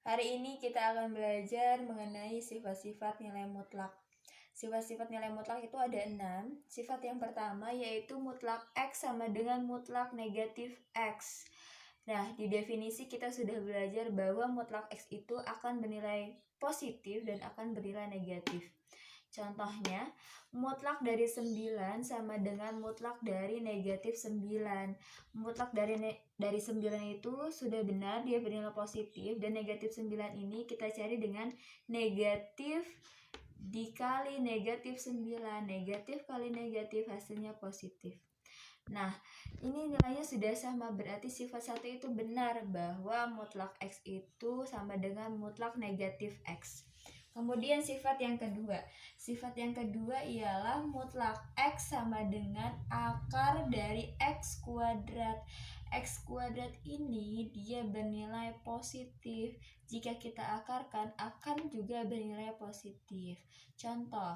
Hari ini kita akan belajar mengenai sifat-sifat nilai mutlak. Sifat-sifat nilai mutlak itu ada 6. Sifat yang pertama yaitu mutlak X sama dengan mutlak negatif X. Nah, di definisi kita sudah belajar bahwa mutlak X itu akan bernilai positif dan akan bernilai negatif. Contohnya, mutlak dari 9 sama dengan mutlak dari negatif 9. Mutlak dari 9 itu sudah benar, dia bernilai positif, dan negatif 9 ini kita cari dengan negatif dikali negatif 9. Negatif kali negatif hasilnya positif. Nah, ini nilainya sudah sama, berarti sifat 1 itu benar bahwa mutlak X itu sama dengan mutlak negatif X. Kemudian sifat yang kedua. Sifat yang kedua ialah mutlak X sama dengan akar dari X kuadrat. X kuadrat ini dia bernilai positif. Jika kita akarkan, akan juga bernilai positif. Contoh,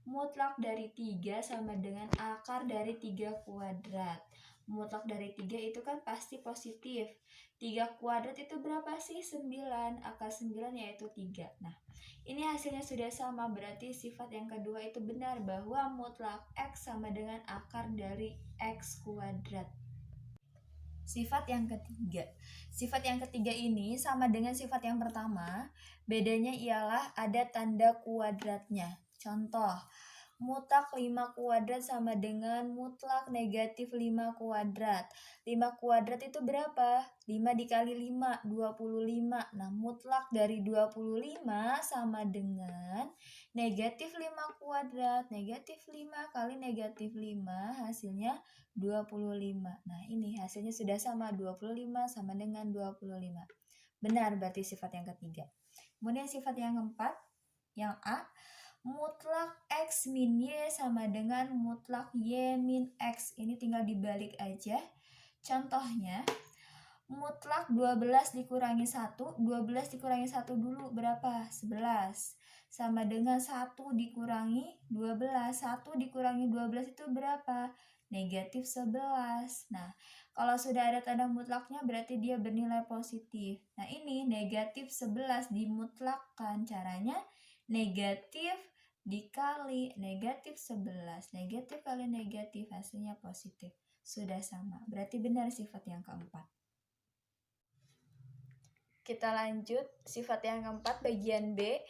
mutlak dari 3 sama dengan akar dari 3 kuadrat. Mutlak dari 3 itu kan pasti positif. 3 kuadrat itu berapa sih? 9. Akar 9 yaitu 3. Nah, ini hasilnya sudah sama, berarti sifat yang kedua itu benar bahwa mutlak X sama dengan akar dari X kuadrat. Sifat yang ketiga. Sifat yang ketiga ini sama dengan sifat yang pertama, bedanya ialah ada tanda kuadratnya. Contoh, mutlak 5 kuadrat sama dengan mutlak negatif 5 kuadrat. 5 kuadrat itu berapa? 5 dikali 5, 25. Nah, mutlak dari 25 sama dengan negatif 5 kuadrat. Negatif 5 kali negatif 5 hasilnya 25. Nah, ini hasilnya sudah sama, 25 sama dengan 25. Benar berarti sifat yang ketiga. Kemudian sifat yang keempat, yang A, mutlak X min Y sama dengan mutlak Y min X. Ini tinggal dibalik aja. Contohnya, mutlak 12 dikurangi 1, 12 dikurangi 1 dulu berapa? 11. Sama dengan 1 dikurangi 12. 1 dikurangi 12 itu berapa? Negatif 11. Nah, kalau sudah ada tanda mutlaknya berarti dia bernilai positif. Nah, ini negatif 11 dimutlakkan. Caranya negatif dikali negatif 11. Negatif kali negatif hasilnya positif. Sudah sama. Berarti benar sifat yang keempat. Kita lanjut sifat yang keempat bagian B,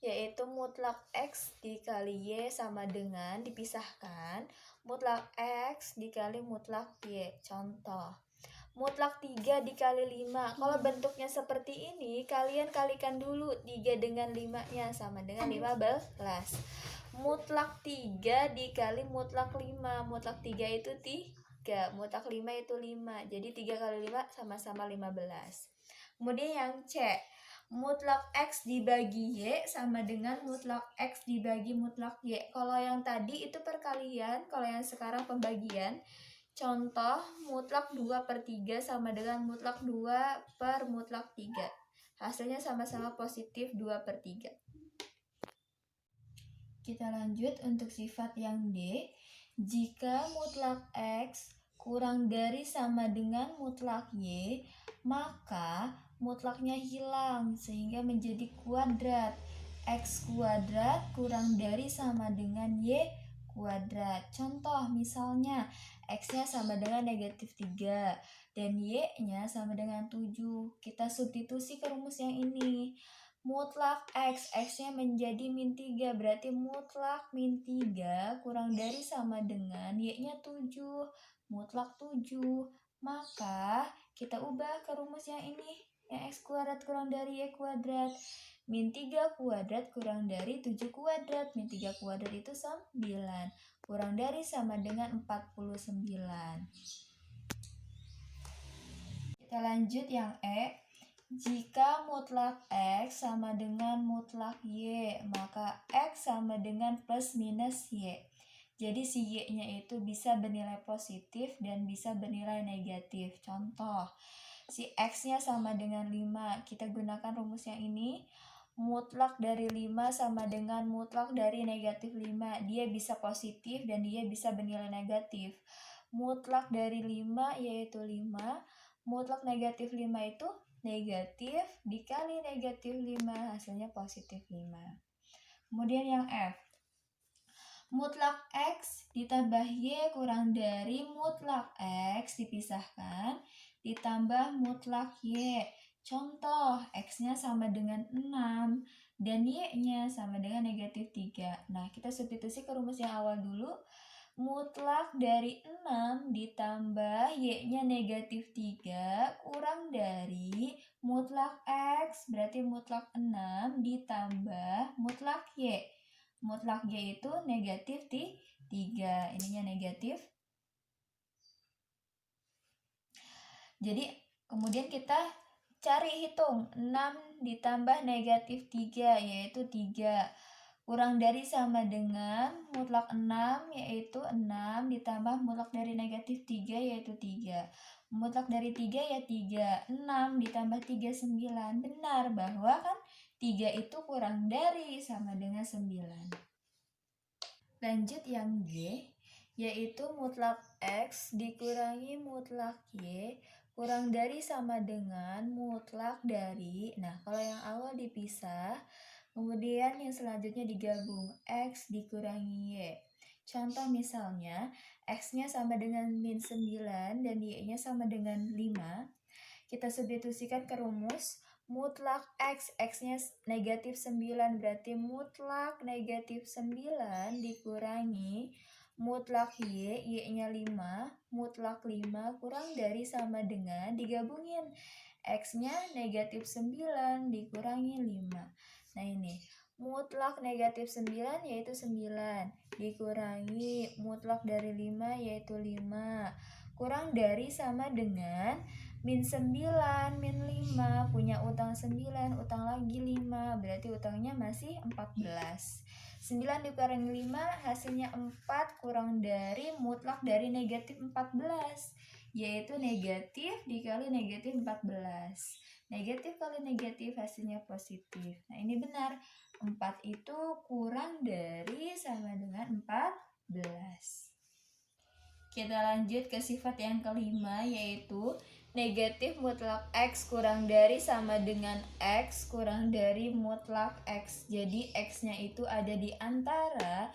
yaitu mutlak X dikali Y sama dengan dipisahkan mutlak X dikali mutlak Y. Contoh, mutlak 3 dikali 5. Kalau bentuknya seperti ini, kalian kalikan dulu 3 dengan 5-nya sama dengan 15. Mutlak 3 dikali mutlak 5. Mutlak 3 itu 3, mutlak 5 itu 5. Jadi 3 kali 5 sama-sama 15. Kemudian yang C, mutlak X dibagi Y sama dengan mutlak X dibagi mutlak Y. Kalau yang tadi itu perkalian, kalau yang sekarang pembagian. Contoh, mutlak 2/3 sama dengan mutlak 2 per mutlak 3. Hasilnya sama-sama positif 2/3. Kita lanjut untuk sifat yang D. Jika mutlak X kurang dari sama dengan mutlak Y, maka mutlaknya hilang sehingga menjadi kuadrat. X kuadrat kurang dari sama dengan Y kuadrat. Contoh misalnya X-nya sama dengan negatif 3 dan Y-nya sama dengan 7. Kita substitusi ke rumus yang ini. Mutlak X, X-nya menjadi min 3, berarti mutlak min 3 kurang dari sama dengan Y-nya 7, mutlak 7. Maka kita ubah ke rumus yang ini, yang X kuadrat kurang dari Y kuadrat. Min 3 kuadrat kurang dari 7 kuadrat, min 3 kuadrat itu 9, kurang dari sama dengan 49. Kita lanjut yang E. Jika mutlak X sama dengan mutlak Y, maka X sama dengan plus minus Y. Jadi si Y-nya itu bisa bernilai positif dan bisa bernilai negatif. Contoh, si X-nya sama dengan 5. Kita gunakan rumus yang ini. Mutlak dari 5 sama dengan mutlak dari negatif 5. Dia bisa positif dan dia bisa bernilai negatif. Mutlak dari 5 yaitu 5. Mutlak negatif 5 itu negatif dikali negatif 5, hasilnya positif 5. Kemudian yang F, mutlak X ditambah Y kurang dari mutlak X dipisahkan ditambah mutlak Y. Contoh, X-nya sama dengan 6 dan Y-nya sama dengan negatif 3. Nah, kita substitusi ke rumus yang awal dulu. Mutlak dari 6 ditambah Y-nya negatif 3 kurang dari mutlak X, berarti mutlak 6 ditambah mutlak Y. Mutlak Y itu negatif 3, ininya negatif. Jadi kemudian kita cari hitung 6 ditambah negatif 3 yaitu 3. Kurang dari sama dengan mutlak 6 yaitu 6 ditambah mutlak dari negatif 3 yaitu 3. Mutlak dari 3 ya 3. 6 ditambah 3 9. Benar bahwa kan 3 itu kurang dari sama dengan 9. Lanjut yang G, yaitu mutlak X dikurangi mutlak Y kurang dari sama dengan mutlak dari. Nah, kalau yang awal dipisah, kemudian yang selanjutnya digabung, X dikurangi Y. Contoh misalnya, X-nya sama dengan min 9 dan Y-nya sama dengan 5. Kita substitusikan ke rumus. Mutlak X, X-nya negatif 9, berarti mutlak negatif 9 dikurangi mutlak Y, Y-nya 5, mutlak 5 kurang dari sama dengan digabungin. X-nya negatif 9 dikurangi 5. Nah ini, mutlak negatif 9 yaitu 9, dikurangi mutlak dari 5 yaitu 5, kurang dari sama dengan min 9, min 5, punya utang 9, utang lagi 5, berarti utangnya masih 14. 9 dikurangi 5, hasilnya 4 kurang dari mutlak dari negatif 14, yaitu negatif dikali negatif 14. Negatif kali negatif hasilnya positif. Nah ini benar, 4 itu kurang dari sama dengan 14. Kita lanjut ke sifat yang kelima, yaitu negatif mutlak X kurang dari sama dengan X kurang dari mutlak X. Jadi X-nya itu ada di antara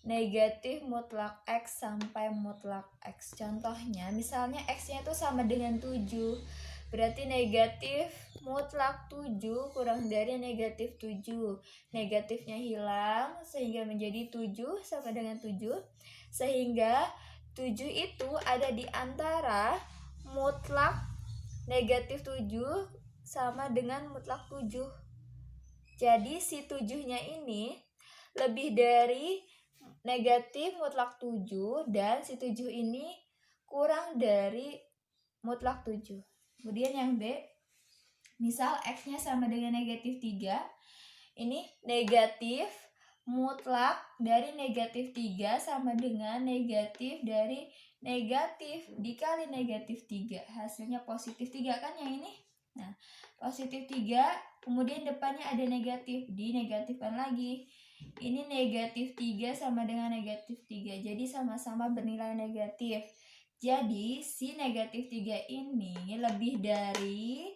negatif mutlak X sampai mutlak X. Contohnya, misalnya X-nya itu sama dengan 7. Berarti negatif mutlak 7 kurang dari negatif 7. Negatifnya hilang sehingga menjadi 7 sama dengan 7. Sehingga 7 itu ada di antara mutlak negatif 7 sama dengan mutlak 7. Jadi si 7-nya ini lebih dari negatif mutlak 7 dan si 7 ini kurang dari mutlak 7. Kemudian yang B, misal X-nya sama dengan negatif 3. Ini negatif mutlak dari negatif 3 sama dengan negatif dari negatif dikali negatif 3. Hasilnya positif 3 kan yang ini? Nah, positif 3, kemudian depannya ada negatif, dinegatifkan lagi. Ini negatif 3 sama dengan negatif 3, jadi sama-sama bernilai negatif. Jadi si negatif 3 ini lebih dari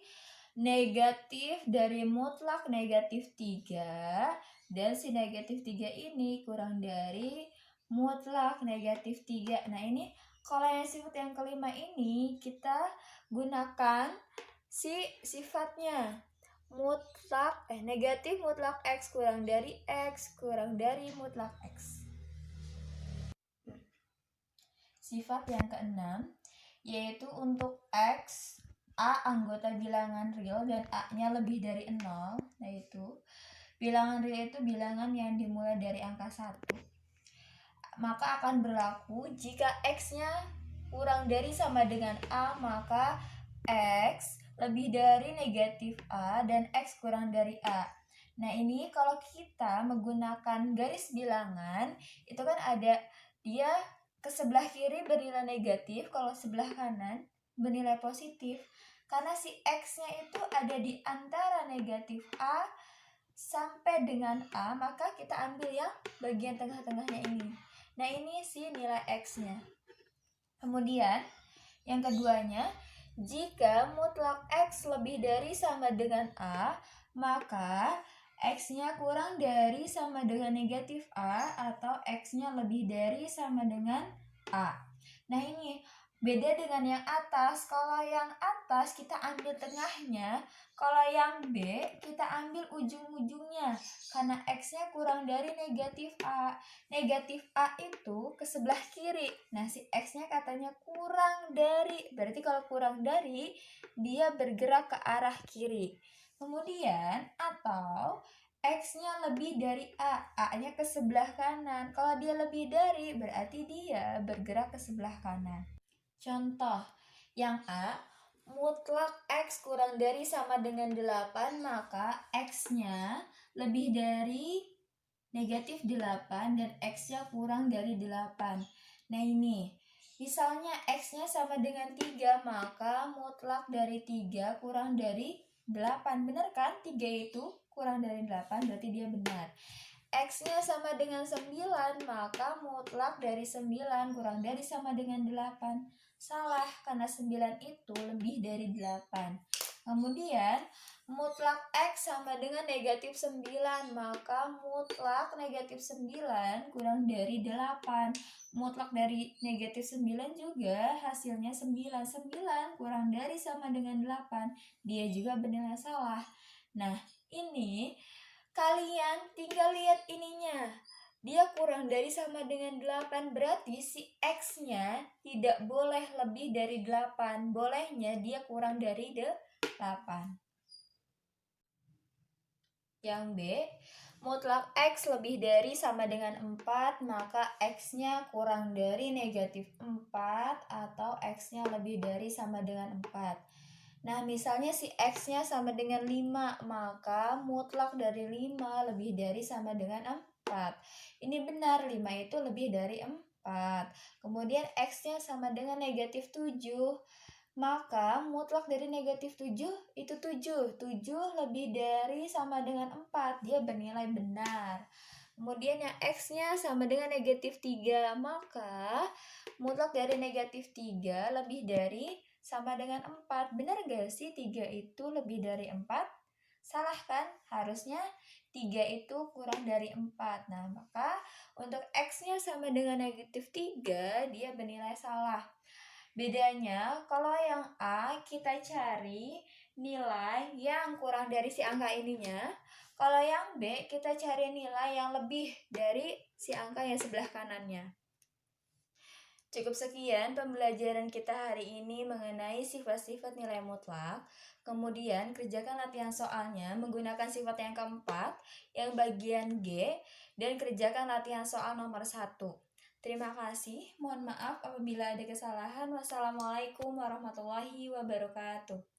negatif dari mutlak negatif 3, dan si negatif 3 ini kurang dari mutlak negatif 3. Nah ini kalau yang sifat yang kelima ini kita gunakan si sifatnya mutlak negatif mutlak X kurang dari mutlak X. Sifat yang keenam, yaitu untuk X, A anggota bilangan real dan A-nya lebih dari 0, yaitu bilangan real itu bilangan yang dimulai dari angka 1. Maka akan berlaku jika X-nya kurang dari sama dengan A, maka X lebih dari negatif A dan X kurang dari A. Nah ini kalau kita menggunakan garis bilangan, itu kan ada dia ke sebelah kiri bernilai negatif, kalau sebelah kanan bernilai positif. Karena si X-nya itu ada di antara negatif A sampai dengan A, maka kita ambil yang bagian tengah-tengahnya ini. Nah ini si nilai X-nya. Kemudian yang keduanya, Jika mutlak X lebih dari sama dengan A, maka X-nya kurang dari sama dengan negatif A atau X-nya lebih dari sama dengan A. Nah ini beda dengan yang atas. Kalau yang atas kita ambil tengahnya, kalau yang B kita ambil ujung-ujungnya. Karena X-nya kurang dari negatif A. Negatif A itu ke sebelah kiri. Nah si X-nya katanya kurang dari. Berarti kalau kurang dari, dia bergerak ke arah kiri. Kemudian atau X-nya lebih dari A. A-nya ke sebelah kanan. Kalau dia lebih dari, berarti dia bergerak ke sebelah kanan. Contoh, yang A, mutlak X kurang dari sama dengan 8, maka X-nya lebih dari negatif 8 dan X-nya kurang dari 8. Nah ini, misalnya X-nya sama dengan 3, maka mutlak dari 3 kurang dari 8. Benar kan? 3 itu kurang dari 8, berarti dia benar. X-nya sama dengan 9, maka mutlak dari 9 kurang dari sama dengan 8. Salah, karena 9 itu lebih dari 8. Kemudian, mutlak X sama dengan negatif 9, maka mutlak negatif 9 kurang dari 8. Mutlak dari negatif 9 juga hasilnya 9. 9 kurang dari sama dengan 8. Dia juga bernilai salah. Nah, ini kalian tinggal lihat ininya. Dia kurang dari sama dengan 8, berarti si X-nya tidak boleh lebih dari 8. Bolehnya dia kurang dari 8. Yang B, mutlak X lebih dari sama dengan 4, maka X-nya kurang dari negatif 4 atau X-nya lebih dari sama dengan 4. Nah, misalnya si X-nya sama dengan 5, maka mutlak dari 5 lebih dari sama dengan 4. Ini benar, 5 itu lebih dari 4. Kemudian X-nya sama dengan negatif 7, maka mutlak dari negatif 7 itu 7. 7 lebih dari sama dengan 4, dia bernilai benar. Kemudian yang X-nya sama dengan negatif 3, maka mutlak dari negatif 3 lebih dari sama dengan 4. Benar gak sih 3 itu lebih dari 4? Salah kan? Harusnya 3 itu kurang dari 4. Nah, maka untuk X-nya sama dengan negatif 3, dia bernilai salah. Bedanya, kalau yang A kita cari nilai yang kurang dari si angka ininya. Kalau yang B kita cari nilai yang lebih dari si angka yang sebelah kanannya. Cukup sekian pembelajaran kita hari ini mengenai sifat-sifat nilai mutlak. Kemudian kerjakan latihan soalnya menggunakan sifat yang keempat, yang bagian G, dan kerjakan latihan soal nomor 1. Terima kasih, mohon maaf apabila ada kesalahan. Wassalamualaikum warahmatullahi wabarakatuh.